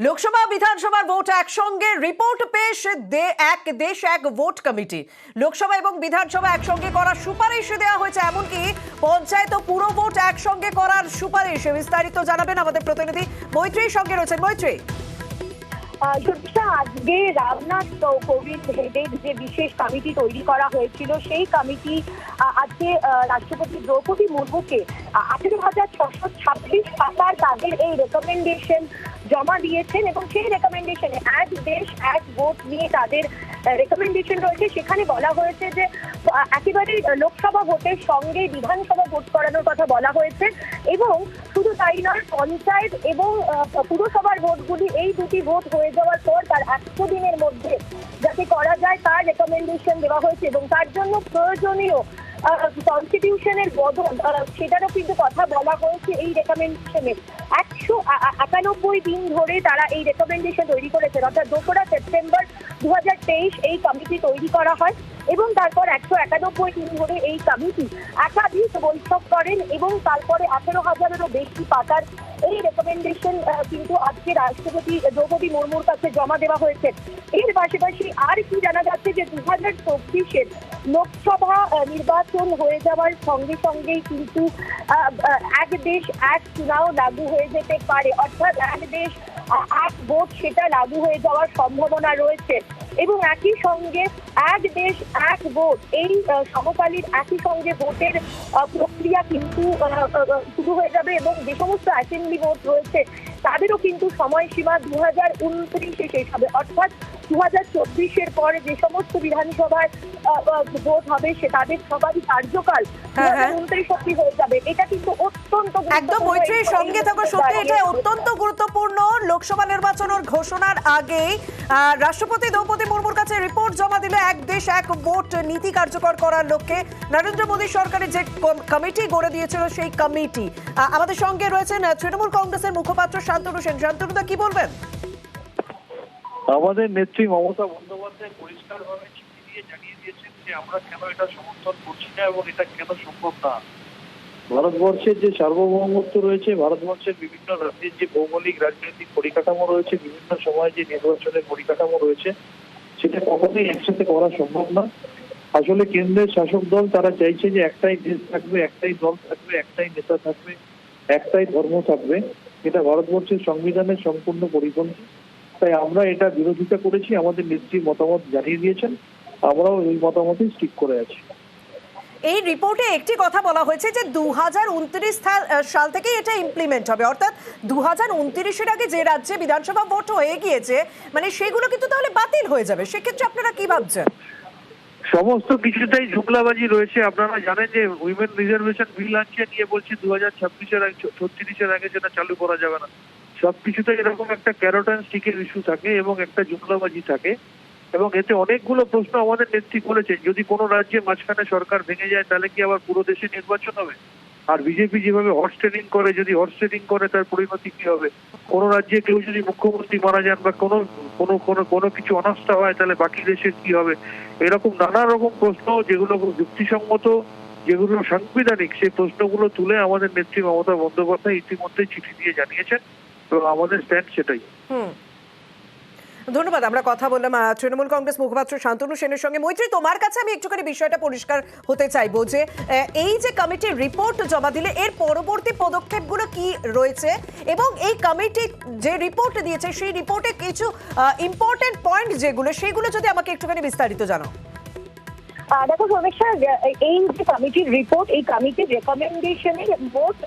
লোকসভা বিধানসভার ভোট একসঙ্গে রিপোর্ট পেশ এক দেশ এক ভোট কমিটি। লোকসভা এবং বিধানসভা একসঙ্গে করার সুপারিশ দেওয়া হয়েছে, এমনকি পঞ্চায়েত ও পুরো ভোট একসঙ্গে করার সুপারিশ। বিস্তারিত জানাবেন আমাদের প্রতিনিধি মৈত্রীর সঙ্গে রয়েছেন। মৈত্রী, আজকে রামনাথ কোবিন্দ হেডের যে বিশেষ কমিটি তৈরি করা হয়েছিল, সেই কমিটি আজকে রাষ্ট্রপতি দ্রৌপদী মুর্মুকে 18,626 পাতার তাদের এই রেকমেন্ডেশন জমা দিয়েছেন এবং সেই রেকমেন্ডেশনে এক দেশ এক ভোট নিয়ে তাদের রেকমেন্ডেশন রয়েছে। সেখানে বলা হয়েছে যে একেবারে লোকসভা ভোটের সঙ্গে বিধানসভা ভোট করানোর কথা বলা হয়েছে এবং শুধু তাই নয়, পঞ্চায়েত এবং পুরসভার ভোটগুলি এই দুটি ভোট হয়ে যাওয়ার পর তার 100 দিনের মধ্যে যাতে করা যায় তার রেকমেন্ডেশন দেওয়া হয়েছে এবং তার জন্য প্রয়োজনীয় কনস্টিটিউশনের বদল সেটারও কিন্তু কথা বলা হয়েছে। এই রেকমেন্ডেশনে 191 দিন ধরে তারা এই রেকমেন্ডেশন তৈরি করেছেন, অর্থাৎ 2রা সেপ্টেম্বর 2023 এই কমিটি তৈরি করা হয় এবং তারপর 191 দিন ধরে এই কমিটি একাধিক বৈঠক করেন এবং তারপরে 18,000-এরও বেশি পাতার এই রেকমেন্ডেশন কিন্তু আজকে রাষ্ট্রপতি দ্রৌপদী মুর্মুর কাছে জমা দেওয়া হয়েছে। এর পাশাপাশি আর কি জানা যাচ্ছে যে 2024-এর লোকসভা নির্বাচন হয়ে যাওয়ার সঙ্গে সঙ্গেই কিন্তু এক দেশ এক চুনাও লাগু হয়ে যেতে পারে, অর্থাৎ এক দেশ এক ভোট সেটা লাগু হয়ে যাওয়ার সম্ভাবনা রয়েছে এবং একই সঙ্গে এক দেশ এক ভোট এই সমকালীন একই সঙ্গে ভোটের প্রক্রিয়া কিন্তু শুরু হয়ে যাবে এবং যে সমস্ত অ্যাসেম্বলি ভোট রয়েছে তাদেরও কিন্তু সময়সীমা 2029-এ শেষ হবে, অর্থাৎ 2024-এর পরে যে সমস্ত বিধানসভায় ভোট হবে সে তাদের সবারই কার্যকাল 2029 অবধি হয়ে যাবে। এটা কিন্তু অত্যন্ত একদম মৈত্রীর সঙ্গে থাকা সত্যি এটা অত্যন্ত গুরুত্বপূর্ণ। লোকসভা নির্বাচনের ঘোষণার আগেই রাষ্ট্রপতি দ্রৌপদী মুর্মুর কাছে রিপোর্ট জমা দিলে এক দেশ এক ভোট নীতি কার্যকর করার লক্ষ্যে নরেন্দ্র মোদী সরকারের যে কমিটি গড়ে দিয়েছিল সেই কমিটি। আমাদের সঙ্গে রয়েছেন তৃণমূল কংগ্রেসের মুখপাত্র শান্তনু সেন। শান্তনুদা, কি বলবেন? আমাদের নেত্রী মমতা বন্দ্যোপাধ্যায় পরিষ্কারভাবে চিঠি দিয়ে জানিয়ে দিয়েছেন যে আমরা কেন এটা সমর্থন করছি না এবং এটা কেন সম্ভব না। ভারতবর্ষের যে সার্বভৌমত্ব রয়েছে, ভারতবর্ষের বিভিন্ন রাজ্যের যে ভৌগোলিক রাজনৈতিক পরিকাঠামো রয়েছে, বিভিন্ন সময় যে নির্বাচনের পরিকাঠামো রয়েছে, সেটা কখনোই একসাথে করা সম্ভব না। আসলে কেন্দ্রের শাসক দল তারা চাইছে যে একটাই দেশ থাকবে, একটাই দল থাকবে, একটাই নেতা থাকবে, একটাই ধর্ম থাকবে। এটা ভারতবর্ষের সংবিধানের সম্পূর্ণ পরিপন্থী। তাই আমরা এটা বিরোধিতা করেছি, আমাদের নেত্রী মতামত জানিয়ে দিয়েছেন, আমরাও এই মতামতেই স্টিক করে আছি। এই রিপোর্টে একটি কথা বলা হয়েছে যে 2029 সাল থেকে এটা ইমপ্লিমেন্ট হবে, অর্থাৎ 2029-এর আগে যে রাজ্যে বিধানসভা ভোট হয়ে গিয়েছে মানে সেগুলো কিন্তু তাহলে বাতিল হয়ে যাবে। সেক্ষেত্রে আপনারা কি ভাবছেন? সমস্ত কিছুটাই ঝুঁকলাবাজি রয়েছে। আপনারা জানেন যে উইমেন রিজার্ভেশন বিল আনছে, নিয়ে বলছে 2036-এর আগে সেটা চালু করা যাবে না। সবকিছুতে এরকম একটা ক্যারট অ্যান্ড স্টিকের ইস্যু থাকে এবং একটা জুমলাবাজি থাকে এবং এতে অনেকগুলো প্রশ্ন আমাদের নেত্রী করেছে। যদি কোনো রাজ্যে মাঝখানে সরকার ভেঙে যায় তাহলে কি আবার পুরো দেশে নির্বাচন হবে? আর বিজেপি যেভাবে হর্স ট্রেডিং করে, যদি হর্স ট্রেডিং করে তার পরিণতি কি হবে? কোনো রাজ্যে কেউ যদি মুখ্যমন্ত্রী মারা যান বা কোনো কিছু অনাস্থা হয় তাহলে বাকি দেশের কি হবে? এরকম নানা রকম প্রশ্ন যেগুলো যুক্তিসঙ্গত, যেগুলো সাংবিধানিক, সেই প্রশ্নগুলো তুলে আমাদের নেত্রী মমতা বন্দ্যোপাধ্যায় ইতিমধ্যে চিঠি দিয়ে জানিয়েছেন এবং আমাদের স্ট্যান্ড সেটাই। ধন্যবাদ। আমরা কথা বললাম তৃণমূল কংগ্রেস মুখপাত্র শান্তনু সেনের সঙ্গে। মৈত্রী, তোমার কাছে আমি একটুখানি বিষয়টা পরিষ্কার হতে চাইবো যে এই যে কমিটির রিপোর্ট জমা দিলে এর পরবর্তী পদক্ষেপগুলো কি রয়েছে এবং এই কমিটি যে রিপোর্ট দিয়েছে সেই রিপোর্টে কিছু ইম্পর্টেন্ট পয়েন্ট যেগুলো সেগুলো যদি আমাকে একটুখানি বিস্তারিত জানাও। দেখো সমীক্ষা, এই যে কমিটির রিপোর্ট, এই কমিটির রেকমেন্ডেশনের মোট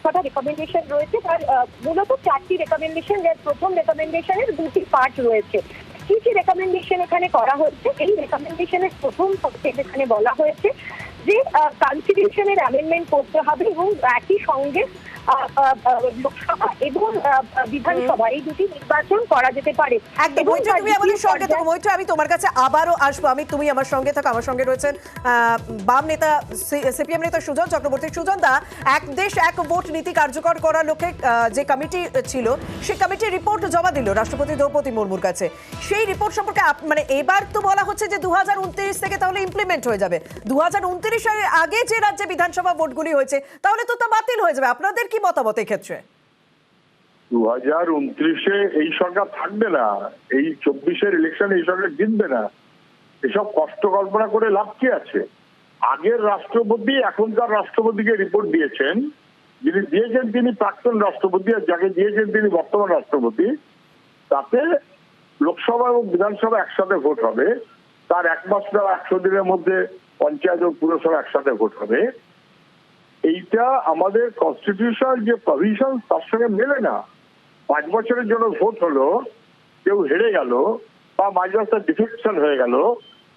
কটা রেকমেন্ডেশন রয়েছে তার মূলত 4টি রেকমেন্ডেশন। প্রথম রেকমেন্ডেশনের 2টি পার্ট রয়েছে। কি কি রেকমেন্ডেশন এখানে করা হয়েছে? এই রেকমেন্ডেশনের প্রথম পক্ষে এখানে বলা হয়েছে যে কনস্টিটিউশনের অ্যামেন্ডমেন্ট করতে হবে এবং একই সঙ্গে লোকসভা এবং বিধানসভা এই দুটি নির্বাচন করা যেতে পারে। একদম মৈত্রী, তুমি আমাদের সঙ্গে থাকো। মৈত্রী, আমি তোমার কাছে আবারও আসবো। তুমি আমার সঙ্গে থাকো। আমার সঙ্গে রয়েছেন বাম নেতা সিপিএম নেতা সুজন চক্রবর্তী। সুজন দা, এক দেশ এক ভোট নীতি কার্যকর করার লক্ষ্যে যে কমিটি ছিল সেই কমিটির রিপোর্ট জমা দিল রাষ্ট্রপতি দ্রৌপদী মুর্মুর কাছে। সেই রিপোর্ট সম্পর্কে মানে এবার তো বলা হচ্ছে যে 2029 থেকে তাহলে ইমপ্লিমেন্ট হয়ে যাবে। 2029-এর আগে যে রাজ্যে বিধানসভা ভোটগুলি হয়েছে তাহলে তো তা বাতিল হয়ে যাবে। আপনাদের কি মতামত এই ক্ষেত্রে? 2029-এ এই সরকার থাকবে না, এই 24-এর ইলেকশনে এই সরকার জিতবে না। এসব কষ্ট কল্পনা করে লাভ কি আছে? আগের রাষ্ট্রপতি এখনকার রাষ্ট্রপতিকে রিপোর্ট দিয়েছেন, যিনি দিয়েছেন তিনি প্রাক্তন রাষ্ট্রপতি, আর যাকে দিয়েছেন তিনি বর্তমান রাষ্ট্রপতি। তাতে লোকসভা এবং বিধানসভা একসাথে ভোট হবে, তার 1 মাস বা 100 দিনের মধ্যে পঞ্চায়েত ও পুরসভা একসাথে ভোট হবে। এইটা আমাদের কনস্টিটিউশনাল যে প্রভিশন তার সঙ্গে মেলে না। 5 বছরের জন্য ভোট হলো, কেউ হেরে গেল, বা মাঝ রাস্তায় ডিফেকশন হয়ে গেল,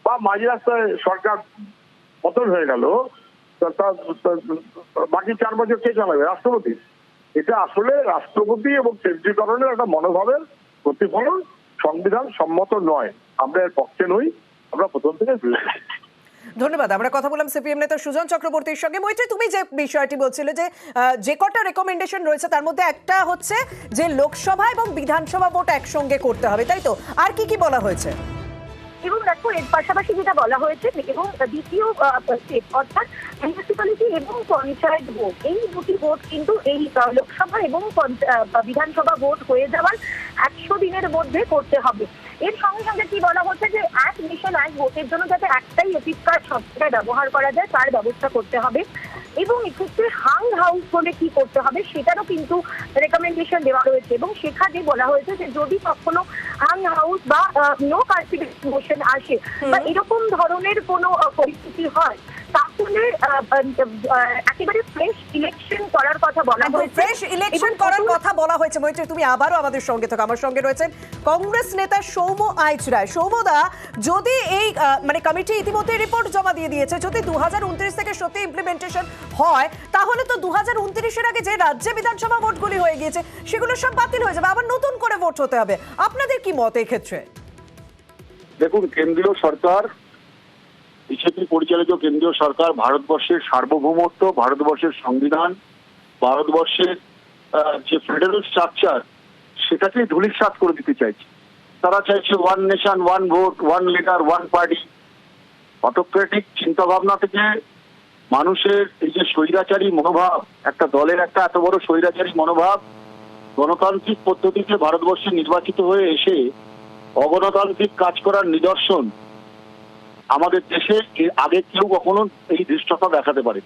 বা মাঝ রাস্তায় সরকার পতন হয়ে গেল, বাকি 4 বছর কে চালাবে? রাষ্ট্রপতি। এটা আসলে রাষ্ট্রপতি এবং কেন্দ্রীকরণের একটা মনোভাবের প্রতিফলন, সংবিধান সম্মত নয়। আমরা এর পক্ষে নই, আমরা প্রথম থেকে বিরোধী। ধন্যবাদ। আমরা কথা বললাম সিপিএম নেতা সুজন চক্রবর্তীর সঙ্গে। মৈত্রী, তুমি যে বিষয়টি বলছিলে যে কটা রেকমেন্ডেশন রয়েছে তার মধ্যে একটা হচ্ছে যে লোকসভা এবং বিধানসভা ভোট একসঙ্গে করতে হবে, তাই তো? আর কি কি বলা হয়েছে? এবং দেখো, এর পাশাপাশি যেটা বলা হয়েছে, এবং দ্বিতীয় স্টেপ অর্থাৎ মিউনিসিপ্যালিটি এবং পঞ্চায়েত ভোট, এই দুটি ভোট কিন্তু এই লোকসভা এবং বিধানসভা ভোট হয়ে যাওয়ার 100 দিনের মধ্যে করতে হবে। এর সঙ্গে সঙ্গে কি বলা হচ্ছে যে এক মিশন এক ভোটের জন্য যাতে একটাই এপিক কার্ড সব জায়গায় ব্যবহার করা যায় তার ব্যবস্থা করতে হবে, এবং এক্ষেত্রে হাং হাউস বলে কি করতে হবে সেটারও কিন্তু রেকমেন্ডেশন দেওয়া রয়েছে। এবং সেখানে বলা হয়েছে যে যদি কখনো হাং হাউস বা নো কার্সিডেন্স মোশন আসে বা এরকম ধরনের কোনো পরিস্থিতি হয়, তাহলে একেবারে ফ্রেশ ইলেকশন করার কথা বলা হয়েছে। ফ্রেশ ইলেকশন করার কথা বলা হয়েছে। মৈত্রী, তুমি আবারও আমাদের সঙ্গে থাকো। আমার সঙ্গে রয়েছেন কংগ্রেস নেতা সৌম্য আইচরায়। সৌম্যদা, যদি এই মানে কমিটি ইতিমধ্যে রিপোর্ট জমা দিয়ে দিয়েছে, যদি 2029 থেকে সত্যি ইমপ্লিমেন্টেশন হয়, তাহলে তো 2029-এর আগে যে রাজ্যে বিধানসভা ভোটগুলি হয়ে গিয়েছে সেগুলো সব বাতিল হয়ে যাবে, আবার নতুন করে ভোট হতে হবে। আপনাদের কি মত এই ক্ষেত্রে? দেখুন, কেন্দ্রীয় সরকার, বিজেপি পরিচালিত কেন্দ্রীয় সরকার ভারতবর্ষের সার্বভৌমত্ব, ভারতবর্ষের সংবিধান, ভারতবর্ষের যে ফেডারেল স্ট্রাকচার সেটাকে ধূলিসাৎ করে দিতে চাইছে। তারা চাইছে one nation one vote, one leader one party. Autocratic চিন্তা ভাবনা থেকে মানুষের এই যে স্বৈরাচারী মনোভাব, একটা দলের একটা এত বড় স্বৈরাচারী মনোভাব গণতান্ত্রিক পদ্ধতিতে ভারতবর্ষে নির্বাচিত হয়ে এসে অগণতান্ত্রিক কাজ করার নিদর্শন আমাদের দেশে এর আগে কেউ কখনো এই ধৃষ্টতা দেখাতে পারে।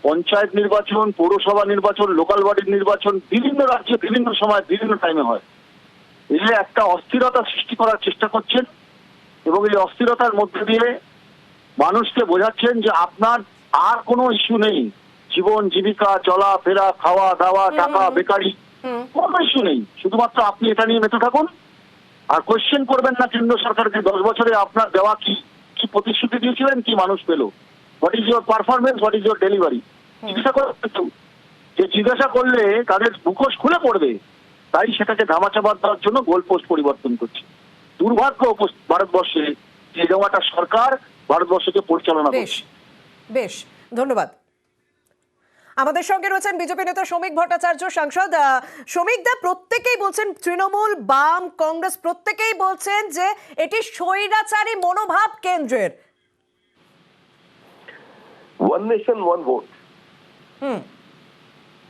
পঞ্চায়েত নির্বাচন, পৌরসভা নির্বাচন, লোকাল বডির নির্বাচন বিভিন্ন রাজ্যে বিভিন্ন সময় বিভিন্ন টাইমে হয়। এই একটা অস্থিরতা সৃষ্টি করার চেষ্টা করছেন, এবং এই অস্থিরতার মধ্যে দিয়ে মানুষকে বোঝাচ্ছেন যে আপনার আর কোনো ইস্যু নেই, জীবন জীবিকা, চলাফেরা, খাওয়া দাওয়া, টাকা, বেকারি, কোনো ইস্যু নেই। শুধুমাত্র আপনি এটা নিয়ে মেতে থাকুন, আর কোয়েশ্চেন করবেন না কেন্দ্র সরকারকে 10 বছরে আপনার দেওয়া কি কি প্রতিশ্রুতি দিয়েছিলেন, কি মানুষ পেল, what is your performance, what is your delivery. জিজ্ঞাসা করে যে জিজ্ঞাসা করলে তাদের মুখোশ খুলে পড়বে, তাই সেটাকে ধামাচাপা দেওয়ার জন্য গোল পোস্ট পরিবর্তন করছে। দুর্ভাগ্য ভারতবর্ষে যে এরকম একটা সরকার ভারতবর্ষকে পরিচালনা করছে। বেশ, ধন্যবাদ। আমাদের সঙ্গে রয়েছেন বিজেপি নেতা শ্রমিক ভট্টাচার্য, সাংসদ। শ্রমিক দা, প্রত্যেকেই বলছেন, তৃণমূল, বাম, কংগ্রেস প্রত্যেকেই বলছেন যে এটি স্বৈরাচারী মনোভাব কেন্দ্রের। ওয়ান নেশন ওয়ান ভোট,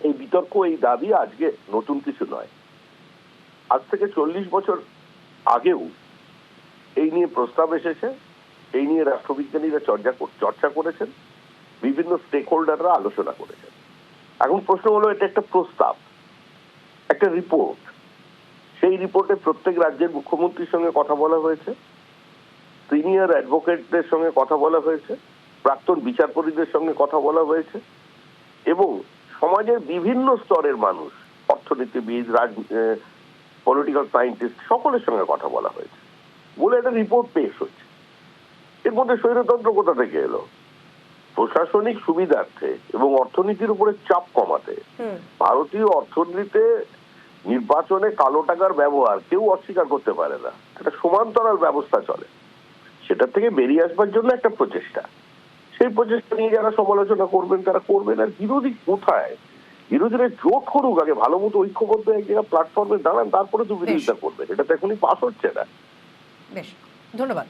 এই বিতর্ক, এই দাবি আজকে নতুন কিছু নয়। আজ থেকে 40 বছর আগেও এই নিয়ে প্রস্তাব এসেছে, এই নিয়ে রাষ্ট্রবিজ্ঞানীরা চর্চা করেছেন, বিভিন্ন স্টেক হোল্ডাররা আলোচনা করেছেন। এখন প্রশ্ন হলো, এটা একটা প্রস্তাব, একটা রিপোর্ট। সেই রিপোর্টে প্রত্যেক রাজ্যের মুখ্যমন্ত্রীর সঙ্গে কথা বলা হয়েছে, সিনিয়র অ্যাডভোকেটদের সঙ্গে কথা বলা হয়েছে, প্রাক্তন বিচারপতিদের সঙ্গে কথা বলা হয়েছে, এবং সমাজের বিভিন্ন স্তরের মানুষ, অর্থনীতিবিদ, পলিটিক্যাল সায়েন্টিস্ট, সকলের সঙ্গে কথা বলা হয়েছে বলে একটা রিপোর্ট পেশ হয়েছে। এর মধ্যে স্বৈরতন্ত্র কোথা থেকে এলো? প্রশাসনিক সুবিধার্থে এবং অর্থনীতির উপরে চাপ কমাতে ভারতীয় অর্থনীতিতে নির্বাচনে কালো টাকার ব্যবহার কেউ অস্বীকার করতে পারে না। একটা সমান্তরাল ব্যবস্থা চলে, সেটা থেকে বেরিয়ে আসবার জন্য একটা প্রচেষ্টা। সেই প্রচেষ্টা নিয়ে যারা সমালোচনা করবেন তারা করবেন। আর বিরোধী কোথায়? বিরোধীরা জোট করুক, আগে ভালো মতো ঐক্যবদ্ধ এক জায়গায় প্ল্যাটফর্মে দাঁড়ান, তারপরে তো বিরোধিতা করবেন। এটা তো এখনই পাস হচ্ছে না। বেশ, ধন্যবাদ।